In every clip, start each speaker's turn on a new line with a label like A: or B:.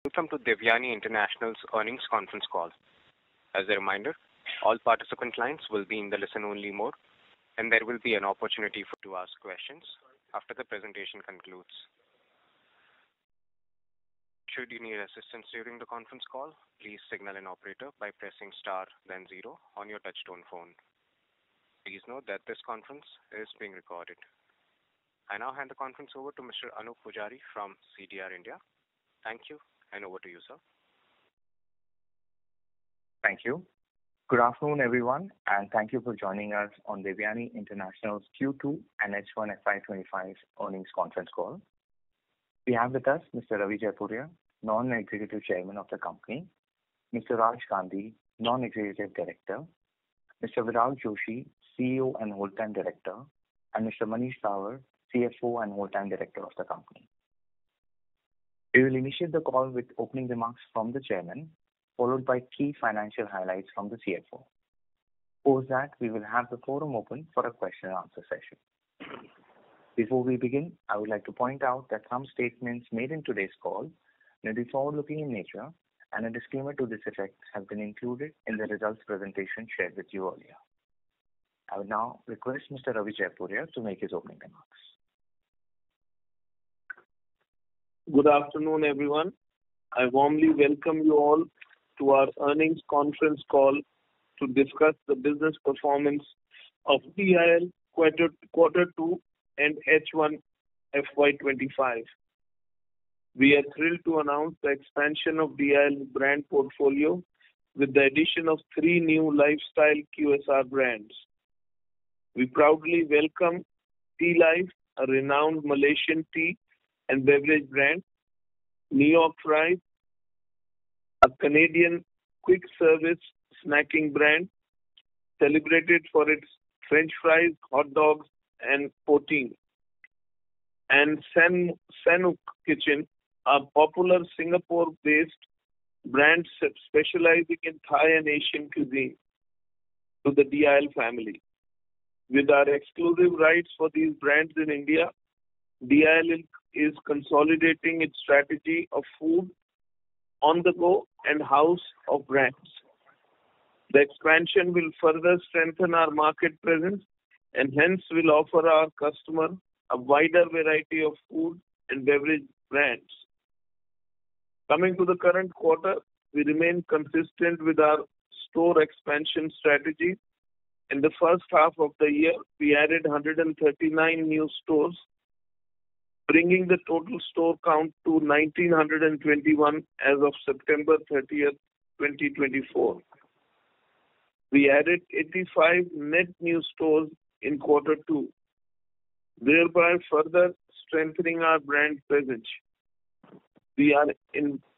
A: Welcome to Devyani International's earnings conference call. As a reminder, all participant lines will be in the listen-only mode, and there will be an opportunity for you to ask questions after the presentation concludes. Should you need assistance during the conference call, please signal an operator by pressing star then zero on your touchtone phone. Please note that this conference is being recorded. I now hand the conference over to Mr. Anup Pujari from CDR India. Thank you, and over to you, sir.
B: Thank you. Good afternoon, everyone, and thank you for joining us on Devyani International's Q2 and H1FY25 earnings conference call. We have with us Mr. Ravi Jaipuria, Non-Executive Chairman of the company, Mr. Raj Gandhi, Non-Executive Director, Mr. Viral Joshi, CEO and Whole-Time Director, and Mr. Manish Tawar, CFO and Whole-Time Director of the company. We will initiate the call with opening remarks from the Chairman, followed by key financial highlights from the CFO. Post that, we will have the forum open for a question and answer session. Before we begin, I would like to point out that some statements made in today's call may be forward-looking in nature, and a disclaimer to this effect has been included in the results presentation shared with you earlier. I would now request Mr. Ravi Jaipuria to make his opening remarks.
C: Good afternoon, everyone. I warmly welcome you all to our earnings conference call to discuss the business performance of DIL quarter 2 and H1 FY25. We are thrilled to announce the expansion of DIL's brand portfolio with the addition of 3 new lifestyle QSR brands. We proudly welcome Tea Life, a renowned Malaysian tea and beverage brand, New York Fries, a Canadian quick service snacking brand celebrated for its French fries, hot dogs, and poutine, and Sanuk Kitchen, a popular Singapore-based brand specializing in Thai and Asian cuisine, to the DIL family. With our exclusive rights for these brands in India, DIL is consolidating its strategy of food on the go and house of brands. The expansion will further strengthen our market presence and hence will offer our customer a wider variety of food and beverage brands. Coming to the current quarter, we remain consistent with our store expansion strategy. In the first half of the year, we added 139 new stores, bringing the total store count to 1,921 as of September 30th, 2024. We added 85 net new stores in quarter 2, thereby further strengthening our brand presence. We are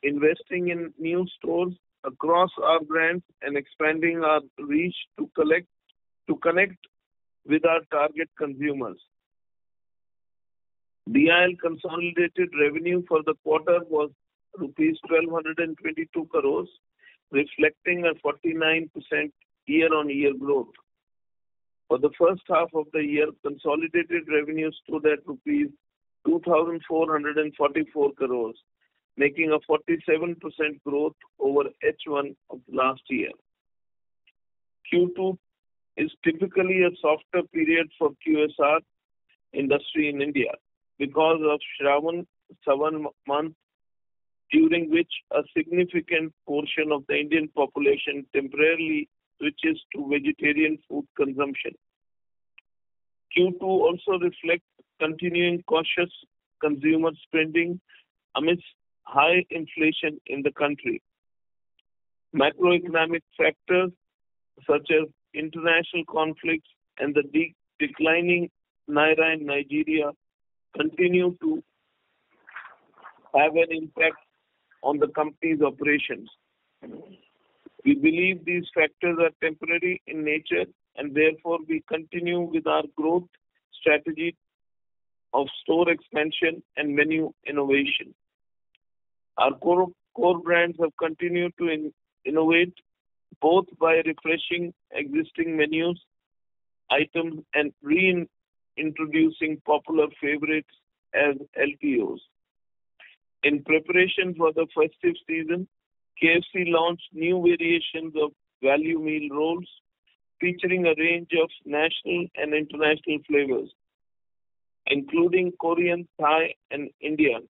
C: investing in new stores across our brands and expanding our reach to connect with our target consumers. DIL consolidated revenue for the quarter was rupees 1,222 crores, reflecting a 49% year-on-year growth. For the first half of the year, consolidated revenue stood at rupees 2,444 crores, making a 47% growth over H1 of last year. Q2 is typically a softer period for QSR industry in India because of Shravan month, during which a significant portion of the Indian population temporarily switches to vegetarian food consumption. Q2 also reflects continuing cautious consumer spending amidst high inflation in the country. Macroeconomic factors such as international conflicts and the declining Naira in Nigeria continue to have an impact on the company's operations. We believe these factors are temporary in nature, and therefore we continue with our growth strategy of store expansion and menu innovation. Our core brands have continued to innovate both by refreshing existing menus, items, and reintroducing popular favorites as LTOs. In preparation for the festive season, KFC launched new variations of value meal rolls featuring a range of national and international flavors, including Korean, Thai, and Indian.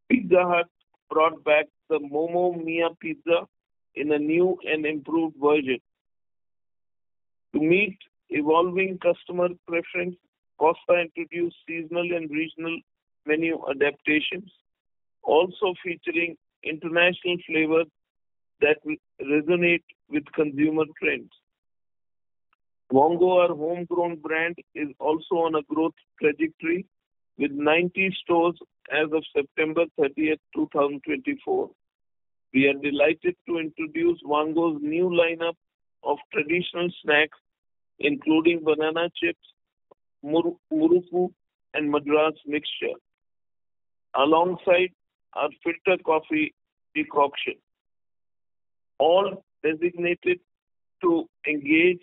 C: Pizza Hut brought back the Momo Mia pizza in a new and improved version. To meet evolving customer preference, Costa introduced seasonal and regional menu adaptations, also featuring international flavors that will resonate with consumer trends. Wango, our homegrown brand, is also on a growth trajectory with 90 stores as of September 30th, 2024. We are delighted to introduce Wango's new lineup of traditional snacks, including banana chips, muruku, and Madras mixture, alongside our filter coffee decoction, all designated to engage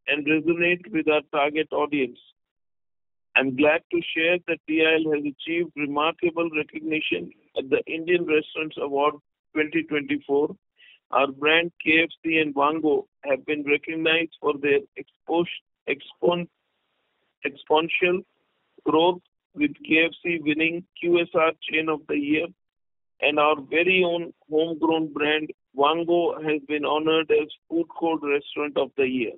C: and resonate with our target audience. I'm glad to share that DIL has achieved remarkable recognition at the Indian Restaurants Award 2024. Our brand KFC and Wango have been recognized for their exponential growth, with KFC winning QSR Chain of the Year, and our very own homegrown brand Wango has been honored as Food Court Restaurant of the Year.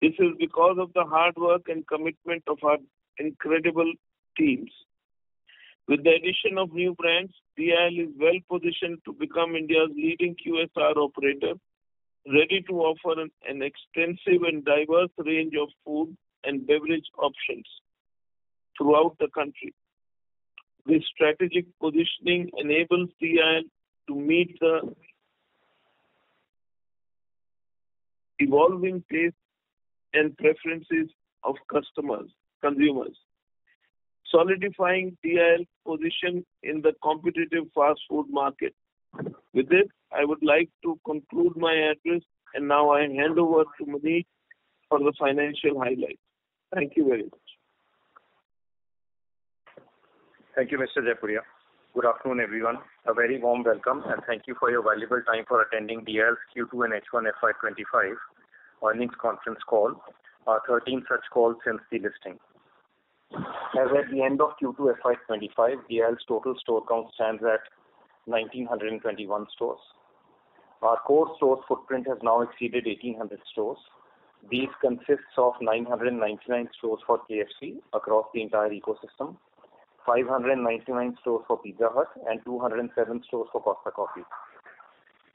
C: This is because of the hard work and commitment of our incredible teams. With the addition of new brands, DIL is well positioned to become India's leading QSR operator, ready to offer an extensive and diverse range of food and beverage options throughout the country. This strategic positioning enables DIL to meet the evolving tastes and preferences of consumers, solidifying DIL's position in the competitive fast food market. With this, I would like to conclude my address, and now I hand over to Manish for the financial highlights. Thank you very much.
D: Thank you, Mr. Jaipuria. Good afternoon, everyone. A very warm welcome, and thank you for your valuable time for attending DIL's Q2 and H1FY25 earnings conference call, our 13th such call since the listing. As at the end of Q2 FY25, DIL's total store count stands at 1,921 stores. Our core store footprint has now exceeded 1,800 stores. These consists of 999 stores for KFC across the entire ecosystem, 599 stores for Pizza Hut, and 207 stores for Costa Coffee.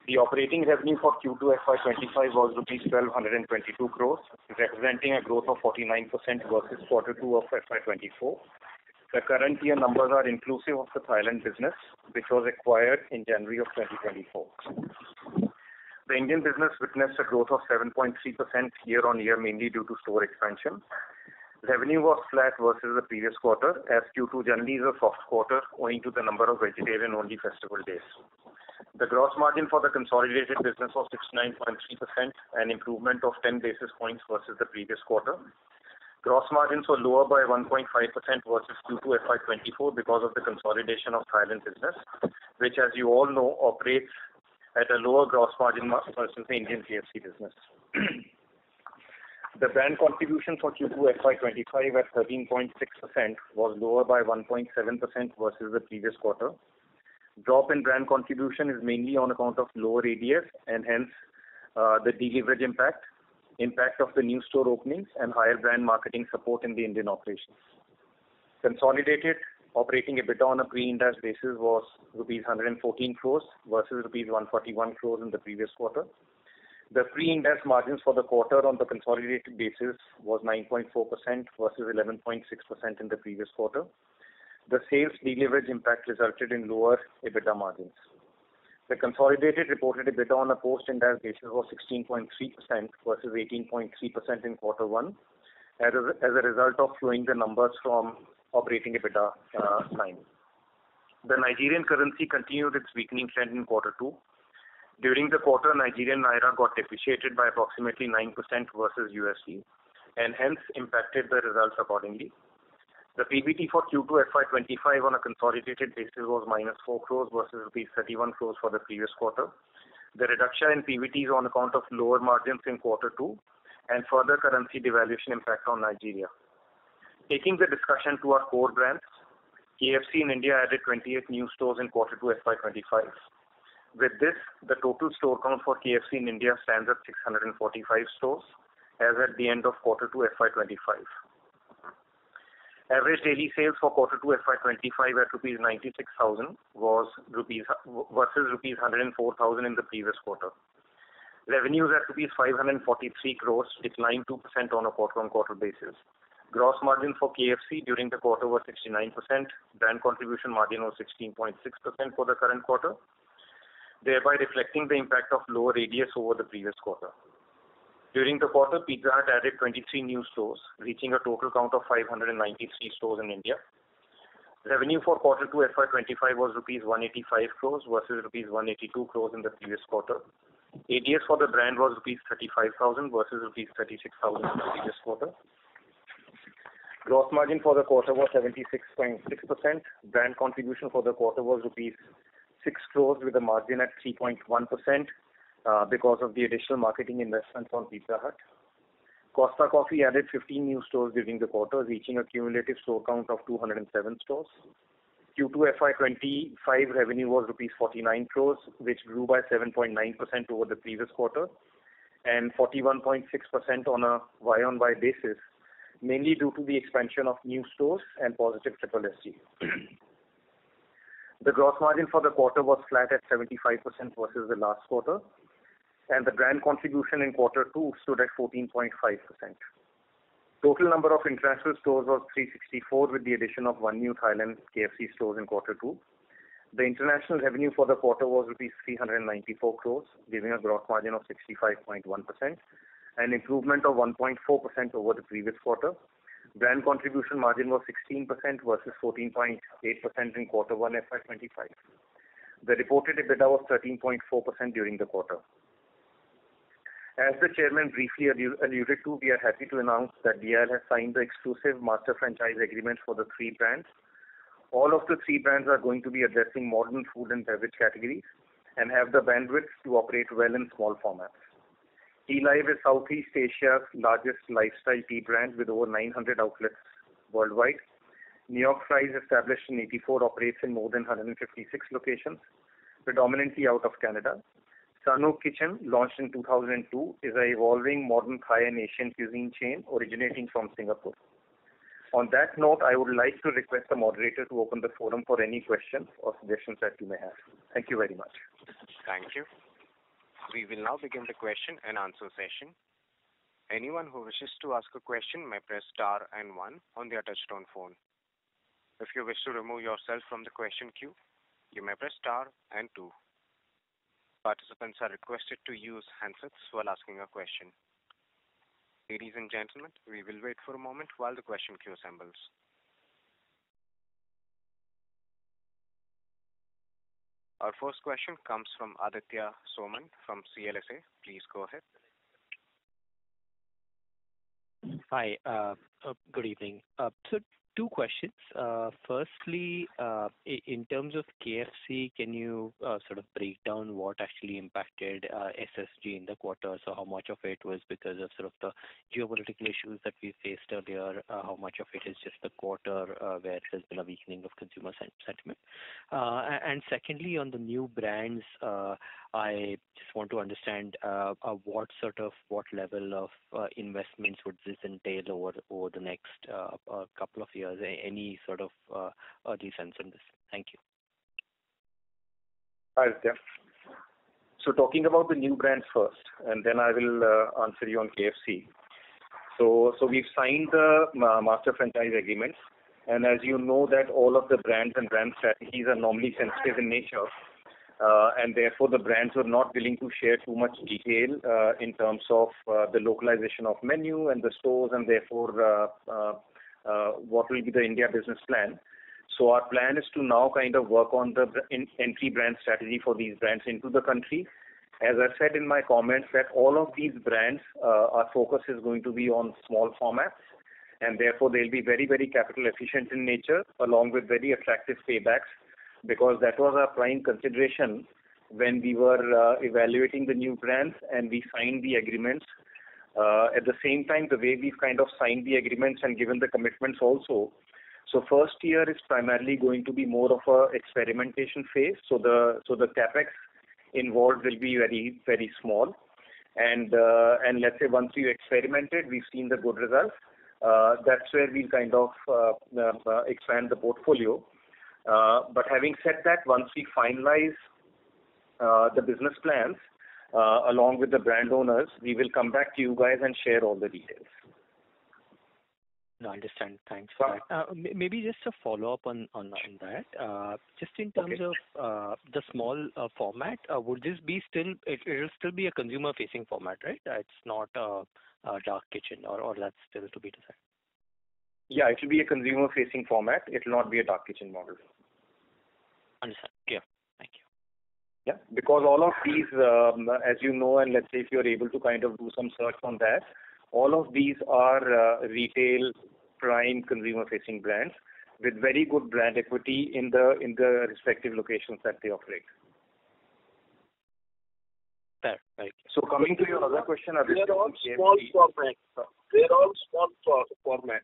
D: The operating revenue for Q2 FY25 was rupees 1,222 crores, representing a growth of 49% versus Q2 of FY24. The current year numbers are inclusive of the Thailand business, which was acquired in January of 2024. The Indian business witnessed a growth of 7.3% year-on-year, mainly due to store expansion. Revenue was flat versus the previous quarter, as Q2 generally is a soft quarter owing to the number of vegetarian-only festival days. The gross margin for the consolidated business was 69.3%, an improvement of 10 basis points versus the previous quarter. Gross margins were lower by 1.5% versus Q2 FY24 because of the consolidation of Thailand business, which, as you all know, operates at a lower gross margin versus the Indian KFC business. The brand contribution for Q2 FY25 at 13.6% was lower by 1.7% versus the previous quarter. Drop in brand contribution is mainly on account of lower ADS and hence the deleverage impact of the new store openings and higher brand marketing support in the Indian operations. Consolidated operating EBITDA on a pre-Ind AS basis was rupees 114 crores versus rupees 141 crores in the previous quarter. The pre-Ind AS margins for the quarter on the consolidated basis was 9.4% versus 11.6% in the previous quarter. The sales deleverage impact resulted in lower EBITDA margins. The consolidated reported EBITDA on a post-Ind AS basis was 16.3% versus 18.3% in quarter one, as a result of flowing the numbers from operating EBITDA line. The Nigerian currency continued its weakening trend in quarter two. During the quarter, Nigerian naira got depreciated by approximately 9% versus USD and hence impacted the results accordingly. The PBT for Q2FY25 on a consolidated basis was -4 crores versus rupees 31 crores for the previous quarter. The reduction in PBT is on account of lower margins in Q2 and further currency devaluation impact on Nigeria. Taking the discussion to our core brands, KFC in India added 28 new stores in Q2FY25. With this, the total store count for KFC in India stands at 645 stores as at the end of Q2FY25. Average daily sales for Q2FY25 at rupees 96,000 was versus rupees 104,000 in the previous quarter. Revenues at rupees 543 crores declined 2% on a quarter-on-quarter basis. Gross margin for KFC during the quarter was 69%. Brand contribution margin was 16.6% for the current quarter, thereby reflecting the impact of lower ADS over the previous quarter. During the quarter, Pizza Hut added 23 new stores, reaching a total count of 593 stores in India. Revenue for Q2FY25 was rupees 185 crores versus rupees 182 crores in the previous quarter. ADS for the brand was rupees 35,000 versus rupees 36,000 in the previous quarter. Gross margin for the quarter was 76.6%. Brand contribution for the quarter was rupees 6 crores with a margin at 3.1%. Because of the additional marketing investments on Pizza Hut. Costa Coffee added 15 new stores during the quarter, reaching a cumulative store count of 207 stores. Q2FY25 revenue was rupees 49 crores, which grew by 7.9% over the previous quarter and 41.6% on a Y-on-Y basis, mainly due to the expansion of new stores and positive SSSG. The gross margin for the quarter was flat at 75% versus the last quarter, and the brand contribution in Q2 stood at 14.5%. Total number of international stores was 364 with the addition of one new Thailand KFC stores in Q2. The international revenue for the quarter was rupees 394 crores, giving a gross margin of 65.1%, an improvement of 1.4% over the previous quarter. Brand contribution margin was 16% versus 14.8% in Q1 FY25. The reported EBITDA was 13.4% during the quarter. As the chairman briefly alluded to, we are happy to announce that DIL has signed the exclusive master franchise agreement for the three brands. All of the three brands are going to be addressing modern food and beverage categories and have the bandwidth to operate well in small formats. Tea Live is Southeast Asia's largest lifestyle tea brand with over 900 outlets worldwide. New York Fries, established in '84, operates in more than 156 locations, predominantly out of Canada. Sanook Kitchen, launched in 2002, is an evolving modern Thai and Asian cuisine chain originating from Singapore. On that note, I would like to request the moderator to open the forum for any questions or suggestions that you may have. Thank you very much.
A: Thank you. We will now begin the question and answer session. Anyone who wishes to ask a question may press star and 1 on their touchtone phone. If you wish to remove yourself from the question queue, you may press star and 2. Participants are requested to use handsets while asking a question. Ladies and gentlemen, we will wait for a moment while the question queue assembles. Our first question comes from Aditya Soman from CLSA. Please go ahead.
E: Hi, good evening. So two questions. Firstly, in terms of KFC, can you sort of break down what actually impacted SSG in the quarter? So how much of it was because of sort of the geopolitical issues that we faced earlier? How much of it is just the quarter where there's been a weakening of consumer sentiment? And secondly, on the new brands, I just want to understand what level of investments would this entail over the next couple of years? Any sort of early sense on this? Thank you.
D: Hi, Aditya. So talking about the new brands first, and then I will answer you on KFC. So we've signed the master franchise agreement, and as you know that all of the brands and brand strategies are normally sensitive in nature, and therefore the brands were not willing to share too much detail in terms of the localization of menu and the stores, and therefore what will be the India business plan. So our plan is to now kind of work on the entry brand strategy for these brands into the country. As I said in my comments, that all of these brands, our focus is going to be on small formats, and therefore they'll be very, very capital efficient in nature, along with very attractive paybacks, because that was our prime consideration when we were evaluating the new brands and we signed the agreements. At the same time, the way we've kind of signed the agreements and given the commitments also. So first year is primarily going to be more of a experimentation phase. So the capex involved will be very, very small. And let's say once you experimented, we've seen the good results. That's where we'll kind of expand the portfolio. But having said that, once we finalize the business plans along with the brand owners, we will come back to you guys and share all the details.
E: No, I understand. Thanks for that. Maybe just a follow-up on that. Just in terms of the small format, would this be still, it will still be a consumer-facing format, right? It's not a dark kitchen, or that's still to be decided?
D: Yeah, it will be a consumer-facing format. It will not be a dark kitchen model.
E: Understand. Yeah. Thank you.
D: Yeah, because all of these, as you know, and let's say if you're able to kind of do some search on that, all of these are retail prime consumer-facing brands with very good brand equity in the respective locations that they operate.
E: Fair. Right.
D: So coming to your other question,
C: they're all small format. They're all small format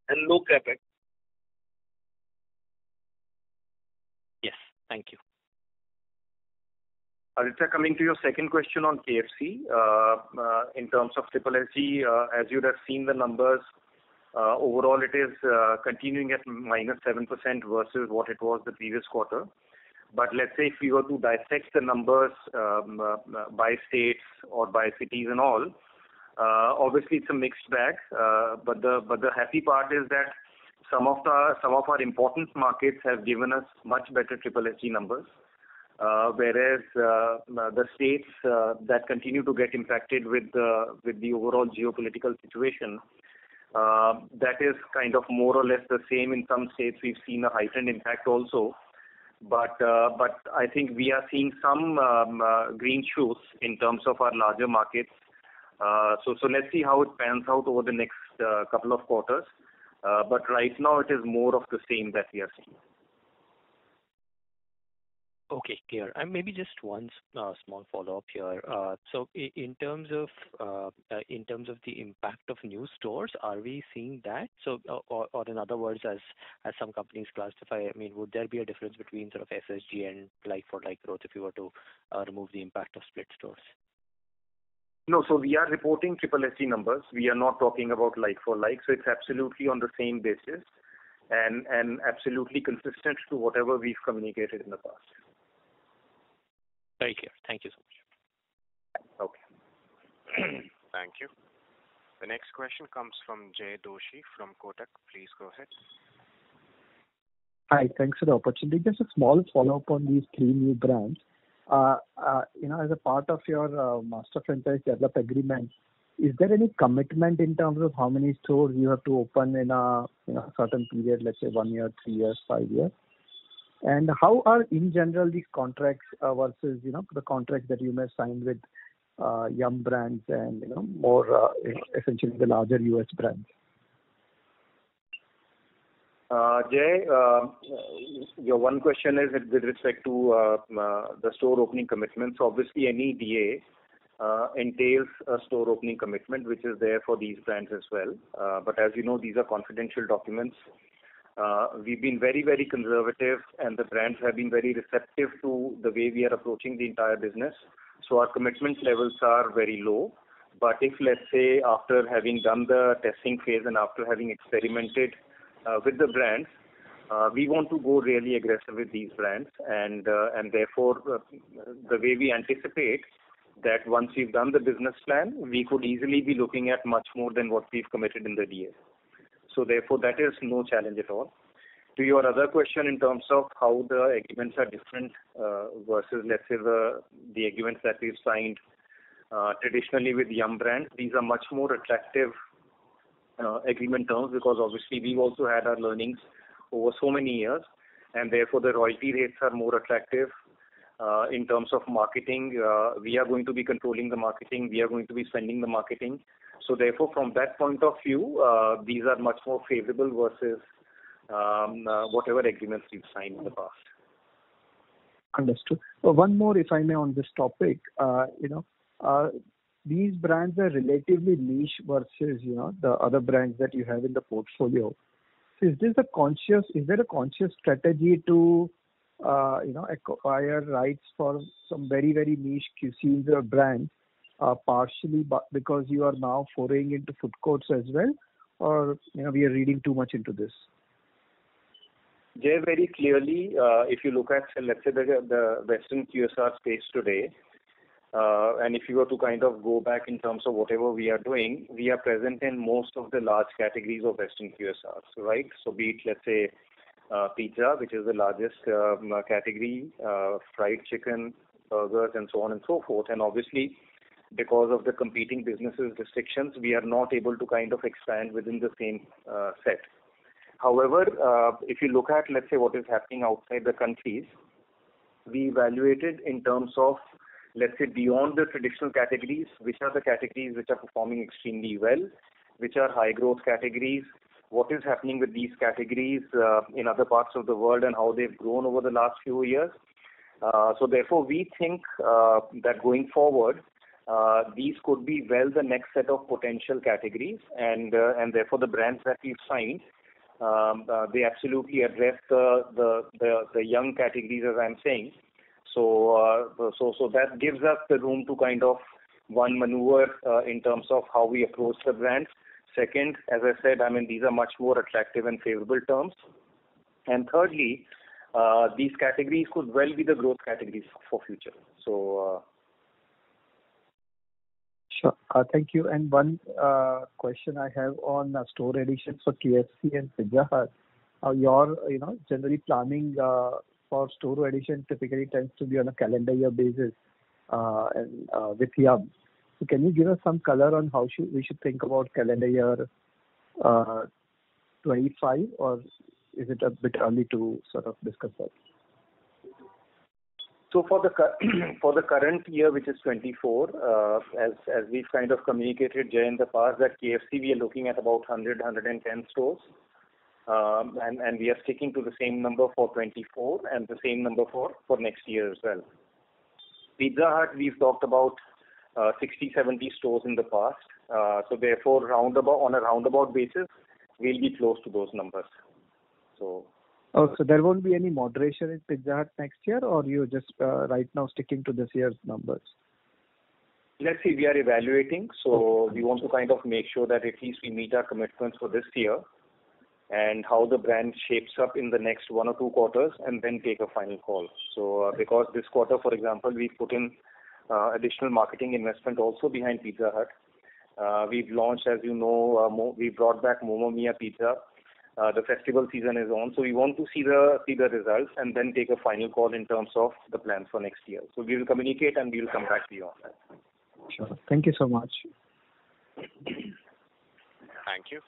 C: and low capex.
E: Yes. Thank you.
D: Aditya, coming to your second question on KFC, in terms of Triple SG, as you'd have seen the numbers, overall it is continuing at -7% versus what it was the previous quarter. But let's say if we were to dissect the numbers by states or by cities and all, obviously it's a mixed bag. But the happy part is that some of our important markets have given us much better Triple SG numbers. Whereas the states that continue to get impacted with the overall geopolitical situation, that is kind of more or less the same. In some states, we've seen a heightened impact also. But I think we are seeing some green shoots in terms of our larger markets. So let's see how it pans out over the next couple of quarters. But right now, it is more of the same that we are seeing.
E: Okay, clear. And maybe just one small follow-up here. So in terms of the impact of new stores, are we seeing that? So, or in other words, as some companies classify, I mean, would there be a difference between sort of SSG and like-for-like growth if you were to remove the impact of split stores?
D: No, so we are reporting Triple SG numbers. We are not talking about like-for-like. So it's absolutely on the same basis and absolutely consistent to whatever we've communicated in the past.
E: Very clear. Thank you so much.
D: Okay.
A: Thank you. The next question comes from Jay Doshi from Kotak. Please go ahead.
F: Hi, thanks for the opportunity. Just a small follow-up on these 3 new brands. As a part of your master franchise develop agreement, is there any commitment in terms of how many stores you have to open in a certain period, let's say 1 year, 3 years, 5 years? And how are in general these contracts versus the contracts that you may sign with Yum brands and more essentially the larger US brands?
D: Jay, your one question is with respect to the store opening commitments. Obviously, any DA entails a store opening commitment, which is there for these brands as well. But as you know, these are confidential documents. We've been very, very conservative, and the brands have been very receptive to the way we are approaching the entire business. So our commitment levels are very low. But if, let's say, after having done the testing phase and after having experimented with the brands, we want to go really aggressive with these brands, and therefore the way we anticipate that once we've done the business plan, we could easily be looking at much more than what we've committed in the DA. So therefore, that is no challenge at all. To your other question in terms of how the agreements are different versus, let's say, the agreements that we've signed traditionally with Yum brands, these are much more attractive agreement terms, because obviously we've also had our learnings over so many years, and therefore the royalty rates are more attractive. in terms of marketing. We are going to be controlling the marketing. We are going to be spending the marketing. So therefore, from that point of view, these are much more favorable versus whatever agreements we've signed in the past.
F: Understood. One more, if I may, on this topic. These brands are relatively niche versus, the other brands that you have in the portfolio. So is there a conscious strategy to, acquire rights for some very, very niche cuisines or brands, partially because you are now foraying into food courts as well, or, we are reading too much into this?
D: Jay, very clearly, if you look at, let's say, the Western QSR space today, and if you were to kind of go back in terms of whatever we are doing, we are present in most of the large categories of Western QSRs, right? So be it, let's say, pizza, which is the largest category, fried chicken, burgers, and so on and so forth. And obviously, because of the competing businesses restrictions, we are not able to kind of expand within the same set. However, if you look at, let's say, what is happening outside the countries, we evaluated in terms of, let's say, beyond the traditional categories, which are the categories which are performing extremely well, which are high growth categories, what is happening with these categories in other parts of the world and how they've grown over the last few years. So therefore, we think that going forward, these could be well the next set of potential categories, and therefore the brands that we've signed, they absolutely address the young categories, as I'm saying. So that gives us the room to kind of maneuver in terms of how we approach the brands. Second, as I said, these are much more attractive and favorable terms. And thirdly, these categories could well be the growth categories for future. So.
F: Sure. Thank you. And one question I have on store additions for KFC and Pizza Hut. Your, generally planning for store addition typically tends to be on a calendar year basis and with Yum. So can you give us some color on how we should think about calendar year 25, or is it a bit early to sort of discuss that?
D: So for the current year, which is 24, as we've kind of communicated, Jay, in the past, that KFC we are looking at about 110 stores, and we are sticking to the same number for 24 and the same number for next year as well. Pizza Hut, we've talked about 60-70 stores in the past, so therefore on a roundabout basis, we'll be close to those numbers. So
F: there won't be any moderation in Pizza Hut next year, or you're just right now sticking to this year's numbers?
D: Let's see, we are evaluating, so we want to kind of make sure that at least we meet our commitments for this year and how the brand shapes up in the next 1 or 2 quarters, and then take a final call. So because this quarter, for example, we put in additional marketing investment also behind Pizza Hut. We've launched, as you know, we brought back Momo Mia Pizza. The festival season is on, so we want to see the results and then take a final call in terms of the plans for next year. So we will communicate and we will come back to you on that.
F: Sure. Thank you so much.
A: Thank you.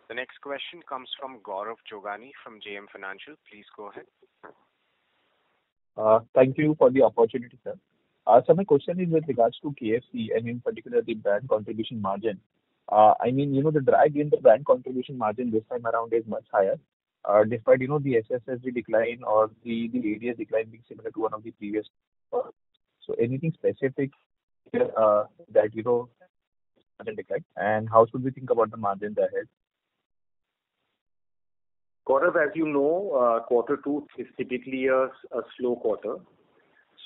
A: The next question comes from Gaurav Jogani from JM Financial. Please go ahead.
G: Thank you for the opportunity, sir. So my question is with regards to KFC and in particular the brand contribution margin. The drag in the brand contribution margin this time around is much higher, despite, the SSSG decline or the ADS decline being similar to one of the previous. So anything specific that, margin decline, and how should we think about the margins ahead?
D: Gaurav, as you know, quarter 2 is typically a slow quarter.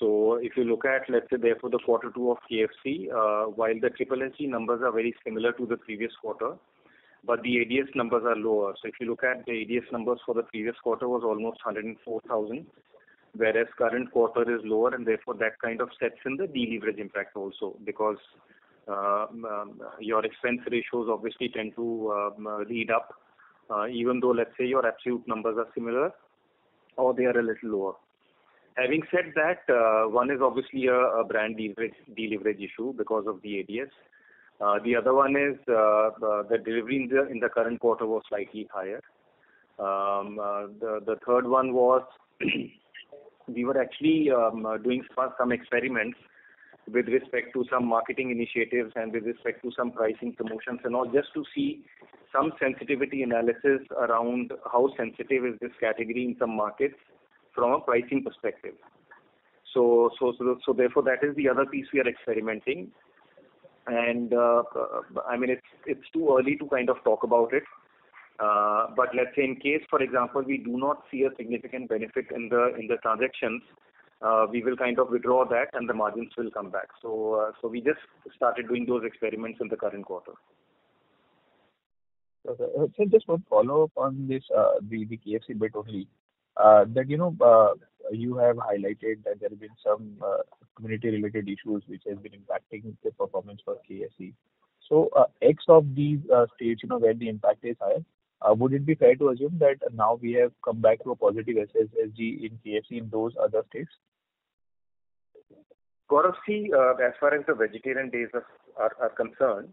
D: So if you look at, let's say, therefore the quarter 2 of KFC, while the SSSG numbers are very similar to the previous quarter, but the ADS numbers are lower. So if you look at the ADS numbers for the previous quarter was almost 104,000, whereas current quarter is lower, and therefore that kind of sets in the deleverage impact also, because your expense ratios obviously tend to lead up, even though, let's say, your absolute numbers are similar or they are a little lower. Having said that, one is obviously a brand deleverage issue because of the ADS. The other one is the delivery in the current quarter was slightly higher. The third one was we were actually doing some experiments with respect to some marketing initiatives and with respect to some pricing promotions and all, just to see some sensitivity analysis around how sensitive is this category in some markets from a pricing perspective. So therefore, that is the other piece we are experimenting. And I mean, it's too early to kind of talk about it. But let's say in case, for example, we do not see a significant benefit in the transactions, we will kind of withdraw that and the margins will come back. So we just started doing those experiments in the current quarter.
G: Okay. So just one follow-up on this, the KFC bit only. That you have highlighted that there have been some community-related issues which has been impacting the performance for KFC. So, X of these states, where the impact is higher, would it be fair to assume that now we have come back to a positive SSSG in KFC in those other states?
D: Gaurav, see, as far as the vegetarian days are concerned,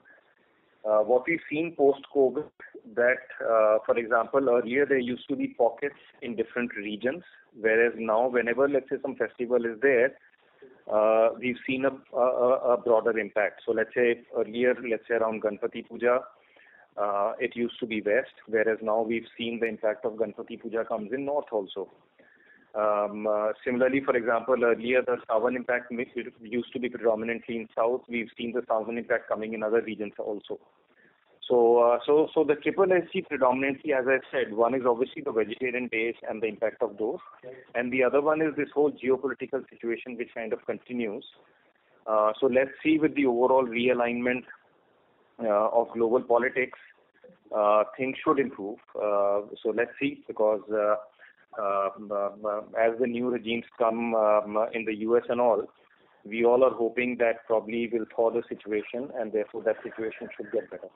D: what we've seen post-COVID, that, for example, earlier there used to be pockets in different regions, whereas now whenever, let's say, some festival is there, we've seen a broader impact. So let's say earlier, around Ganpati Puja, it used to be west, whereas now we've seen the impact of Ganpati Puja comes in north also. Similarly, for example, earlier the Sawan impact used to be predominantly in south. We've seen the Sawan impact coming in other regions also. So the triple SG predominantly, as I said, one is obviously the vegetarian days and the impact of those, and the other one is this whole geopolitical situation which kind of continues. So let's see, with the overall realignment of global politics, things should improve. So let's see, because as the new regimes come in the US and all, we all are hoping that probably will thaw the situation, and therefore that situation should get better.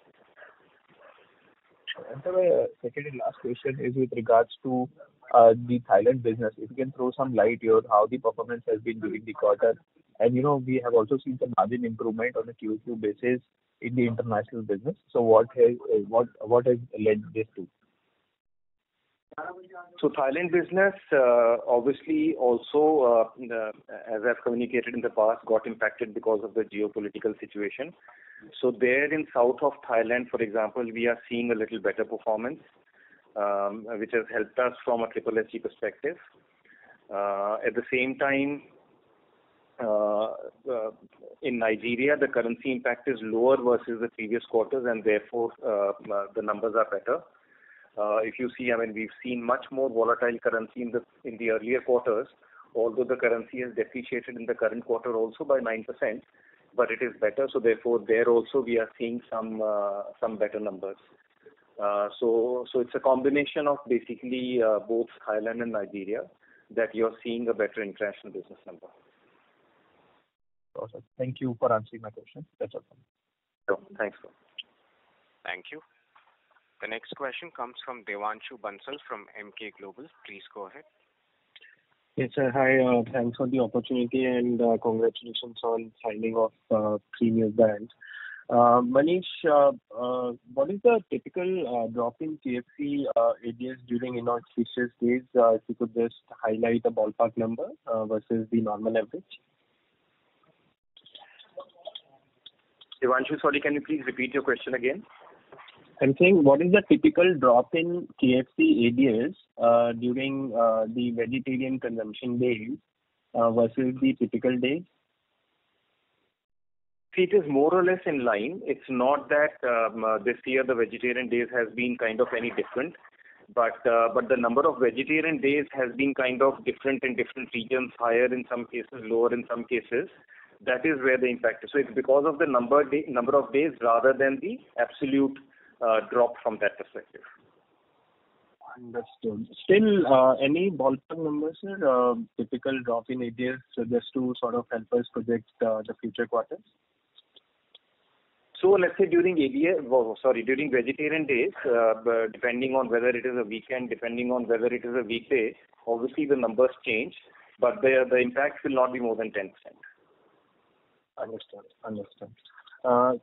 G: And so my second and last question is with regards to the Thailand business. If you can throw some light here how the performance has been during the quarter, and we have also seen some margin improvement on a QQ basis in the international business. So what has led this to?
D: So Thailand business, obviously also, as I've communicated in the past, got impacted because of the geopolitical situation. So there in south of Thailand, for example, we are seeing a little better performance, which has helped us from a triple SG perspective. At the same time, in Nigeria, the currency impact is lower versus the previous quarters, and therefore the numbers are better. If you see, I mean, we've seen much more volatile currency in the earlier quarters, although the currency has depreciated in the current quarter also by 9%, but it is better. So therefore, there also we are seeing some better numbers. So it's a combination of basically both Thailand and Nigeria that you're seeing a better international business number.
G: Awesome. Thank you for answering my question. That's all.
D: So, thanks.
A: Thank you. The next question comes from Devanshu Bansal from Emkay Global. Please go ahead.
H: Yes, sir. Hi. Thanks for the opportunity and congratulations on signing off 3 new brands. Manish, what is the typical drop in KFC ADS during inauspicious days? If you could just highlight a ballpark number versus the normal average.
D: Devanshu, sorry, can you please repeat your question again?
H: I'm saying, what is the typical drop in KFC ADS during the vegetarian consumption days versus the typical days?
D: See, it is more or less in line. It's not that this year the vegetarian days has been kind of any different, but the number of vegetarian days has been kind of different in different regions, higher in some cases, lower in some cases. That is where the impact is. So it's because of the number of days rather than the absolute drop from that perspective.
H: Understood. Still, any ballpark numbers, sir? Typical drop in ADS, just to sort of help us project the future quarters?
D: So let's say during during vegetarian days, depending on whether it is a weekend, depending on whether it is a weekday, obviously the numbers change, but the impact will not be more than 10%.
H: Understood.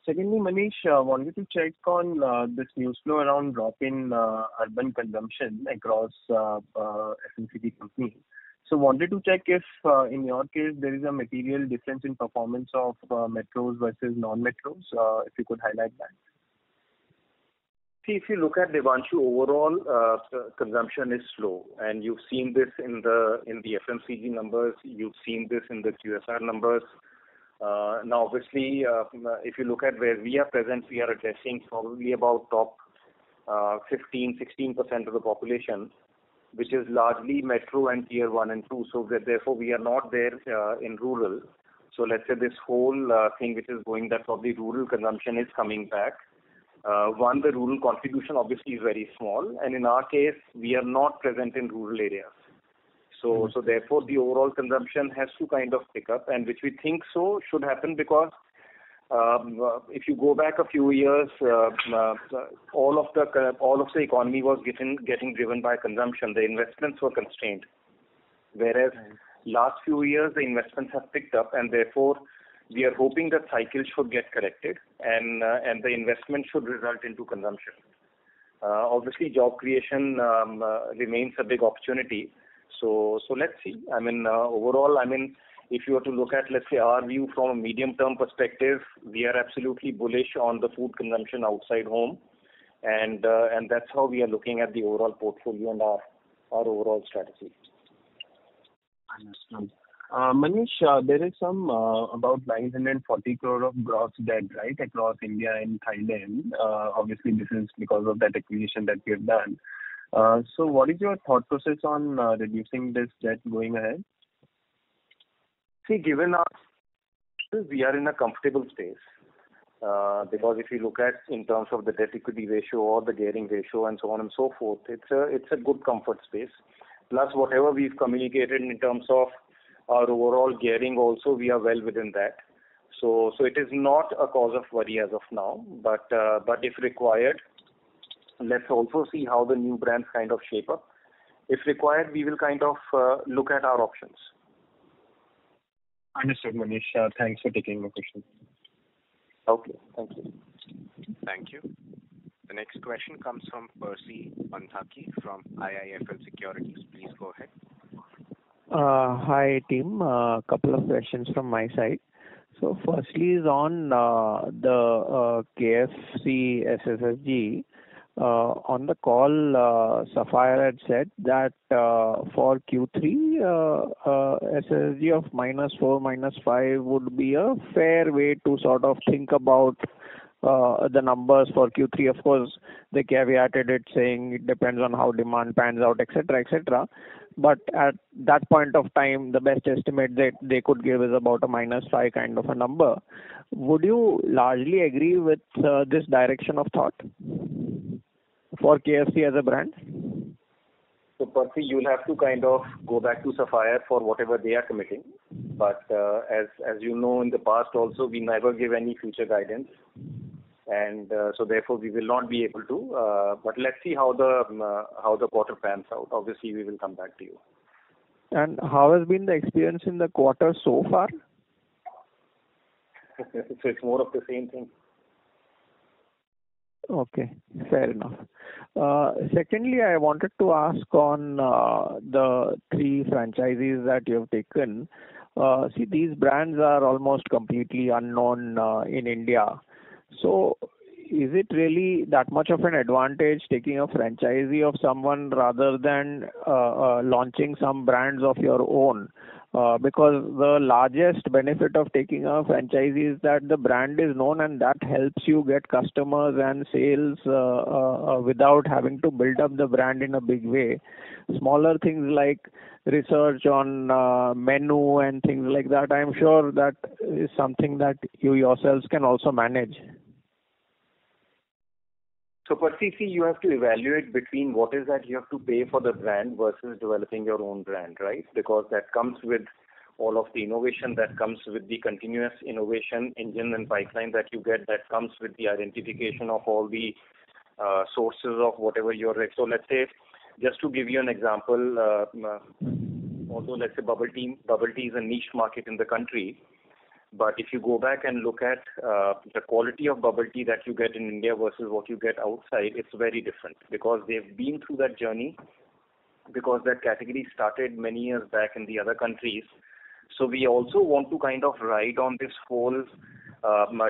H: Secondly, Manish, wanted to check on this news flow around drop in urban consumption across FMCG companies. So wanted to check if, in your case, there is a material difference in performance of metros versus non-metros. If you could highlight that.
D: See, if you look at Devanshu, overall consumption is slow, and you've seen this in the FMCG numbers. You've seen this in the QSR numbers. Now, obviously, if you look at where we are present, we are addressing probably about top 15-16% of the population, which is largely metro and tier 1 and 2. So that therefore we are not there in rural. So let's say this whole thing which is going, that probably rural consumption is coming back. One, the rural contribution obviously is very small, and in our case, we are not present in rural areas. So therefore, the overall consumption has to kind of pick up, and which we think so should happen because if you go back a few years, all of the economy was getting driven by consumption. The investments were constrained, whereas last few years the investments have picked up, and therefore we are hoping that cycle should get corrected and the investment should result into consumption. Obviously, job creation remains a big opportunity. So let's see. I mean, overall, if you were to look at, let's say, our view from a medium-term perspective, we are absolutely bullish on the food consumption outside home, and that's how we are looking at the overall portfolio and our overall strategy.
H: Understood. Manish, there is some about 940 crore of gross debt, right, across India and Thailand. Obviously, this is because of that acquisition that we have done. So what is your thought process on reducing this debt going ahead?
D: See, given we are in a comfortable space because if you look at in terms of the debt equity ratio or the gearing ratio and so on and so forth, it's a good comfort space. Plus, whatever we've communicated in terms of our overall gearing, also we are well within that. So it is not a cause of worry as of now. But if required, let's also see how the new brands kind of shape up. If required, we will kind of look at our options.
H: Understood, Manish. Thanks for taking my question.
D: Okay, thank you.
A: Thank you. The next question comes from Percy Panthaki from IIFL Securities. Please go ahead.
I: Hi, team. A couple of questions from my side. So firstly is on the KFC SSSG. On the call, Sapphire had said that for Q3, SSSG of -4, -5 would be a fair way to sort of think about the numbers for Q3. Of course, they caveated it saying it depends on how demand pans out, etc., etc. But at that point of time, the best estimate that they could give is about a -5 kind of a number. Would you largely agree with this direction of thought for KFC as a brand?
D: So, Percy, you'll have to kind of go back to Sapphire for whatever they are committing. But as you know, in the past also, we never give any future guidance. And so therefore we will not be able to. But let's see how the quarter pans out. Obviously, we will come back to you.
I: And how has been the experience in the quarter so far?
D: So it's more of the same thing.
I: Okay, fair enough. Secondly, I wanted to ask on the 3 franchisees that you have taken. See, these brands are almost completely unknown in India. So is it really that much of an advantage taking a franchisee of someone rather than launching some brands of your own? Because the largest benefit of taking a franchisee is that the brand is known and that helps you get customers and sales without having to build up the brand in a big way. Smaller things like research on menu and things like that, I'm sure that is something that you yourselves can also manage.
D: So, Percy, see, you have to evaluate between what is that you have to pay for the brand versus developing your own brand, right? Because that comes with all of the innovation, that comes with the continuous innovation engine and pipeline that you get, that comes with the identification of all the sources of whatever you're. So let's say, just to give you an example, although let's say bubble tea is a niche market in the country, but if you go back and look at the quality of bubble tea that you get in India versus what you get outside, it's very different because they've been through that journey because that category started many years back in the other countries. So we also want to kind of ride on this whole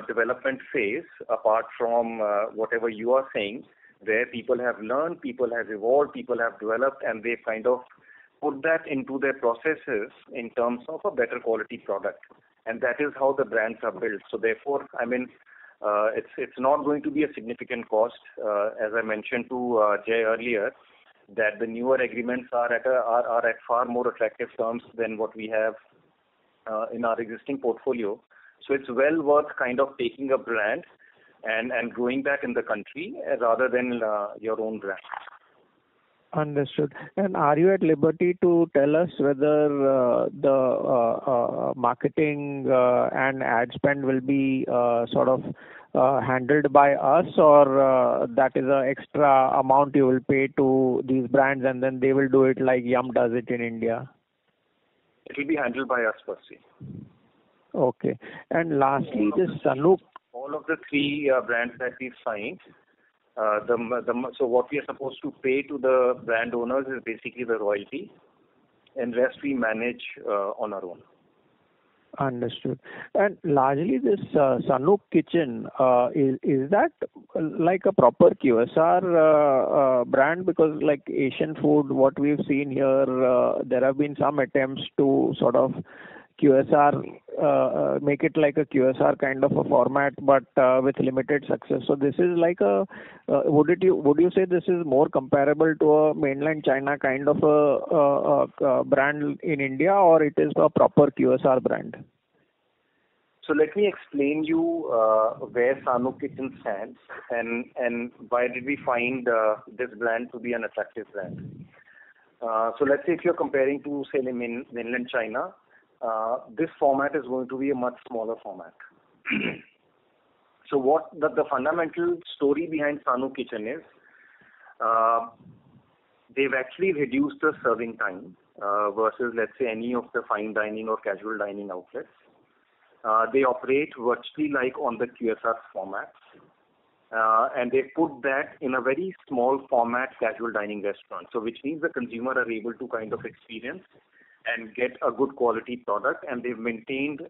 D: development phase, apart from whatever you are saying, where people have learned, people have evolved, people have developed, and they kind of put that into their processes in terms of a better quality product. And that is how the brands are built. So therefore, I mean, it's not going to be a significant cost. As I mentioned to Jay earlier, that the newer agreements are at far more attractive terms than what we have in our existing portfolio. So it's well worth kind of taking a brand and growing that in the country rather than your own brand.
I: Understood. And are you at liberty to tell us whether the marketing and ad spend will be sort of handled by us, or that is an extra amount you will pay to these brands and then they will do it like Yum does it in India?
D: It will be handled by us, Percy.
I: Okay. And lastly, this Sanook.
D: All of the three brands that we've signed, so what we are supposed to pay to the brand owners is basically the royalty, and rest we manage on our own.
I: Understood. And largely this Sanook Kitchen, is that like a proper QSR brand? Because like Asian food, what we've seen here, there have been some attempts to sort of QSR, make it like a QSR kind of a format, but with limited success. So this is like a, would you say this is more comparable to a mainland China kind of a brand in India, or it is a proper QSR brand?
D: So let me explain you where Sanook Kitchen stands and why did we find this brand to be an attractive brand. So let's say if you're comparing to, say, mainland China, this format is going to be a much smaller format. So what the fundamental story behind Sanook Kitchen is, they've actually reduced the serving time versus, let's say, any of the fine dining or casual dining outlets. They operate virtually like on the QSR formats, and they put that in a very small format casual dining restaurant. So which means the consumer are able to kind of experience and get a good quality product, and they've maintained